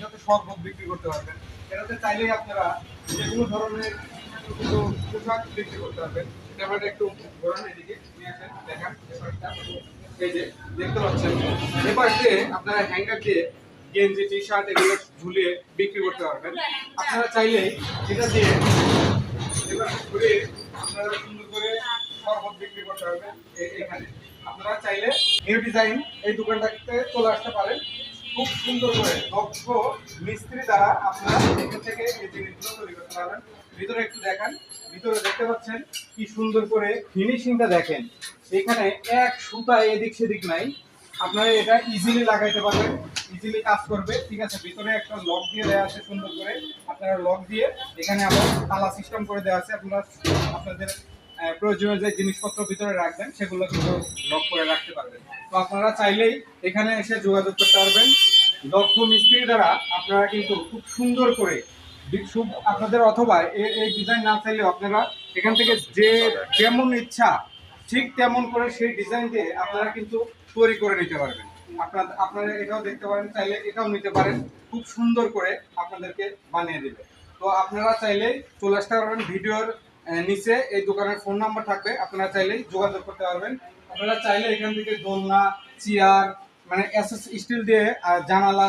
সাথে শরবত বিক্রি করতে পারবেন। এটাতে চাইলেই আপনারা যে কোনো ধরনের কিছু পোশাক বিক্রি করতে পারবেন। ক্যামেরাটা একটু ঘোরান, এদিকে নিয়ে আসেন, দেখান ব্যাপারটা। এই যে দেখতে পাচ্ছেন, এবার দিয়ে আপনারা হ্যাঙ্গার দিয়ে গেঞ্জি টি শার্ট এগুলো ঝুলিয়ে বিক্রি করতে পারবেন। আপনারা চাইলে এটা দিয়ে এবার ঘুরে আপনারা সুন্দর করে শরবত বিক্রি করতে পারবেন এখানে। আপনারা চাইলে নিউ ডিজাইন এই দোকানটাতে চলে আসতে পারেন। খুব সুন্দর করে দক্ষ মিস্ত্রি দ্বারা আপনারা এখান থেকে এই জিনিসগুলো তৈরি করতে পারবেন। ভিতরে একটু দেখান, ভিতরে দেখতে পাচ্ছেন কি সুন্দর করে ফিনিশিংটা দেখেন। এখানে এক সুতা এদিক সেদিক নাই, আপনারা এটা ইজিলি লাগাইতে পারবেন, ইজিলি কাজ করবে। ঠিক আছে, ভিতরে একটা লক দিয়ে দেওয়া আছে সুন্দর করে, আপনারা লক দিয়ে এখানে আবার তালা সিস্টেম করে দেওয়া আছে। আপনারা আপনাদের প্রয়োজনীয় যে জিনিসপত্র ভিতরে রাখবেন সেগুলো কিন্তু লক করে রাখতে পারবেন। তো আপনারা চাইলেই এখানে এসে যোগাযোগ করতে পারবেন দক্ষ মিস্ত্রি দ্বারা। আপনারা কিন্তু খুব সুন্দর করে আপনাদের অথবা এই ডিজাইন না চাইলেও আপনারা এখান থেকে যে যেমন ইচ্ছা ঠিক তেমন করে সেই ডিজাইন দিয়ে আপনারা কিন্তু তৈরি করে নিতে পারবেন। আপনারা এটাও দেখতে পারেন, চাইলে এটাও নিতে পারেন, খুব সুন্দর করে আপনাদেরকে বানিয়ে দেবে। তো আপনারা চাইলেই চলে আসতে পারবেন। ভিডিওর নিচে এই দোকানের ফোন নাম্বার থাকবে, আপনারা চাইলেই যোগাযোগ করতে পারবেন। আপনারা চাইলে এখান থেকে দোলনা, চেয়ার, মানে এসএস স্টিল দিয়ে জানালা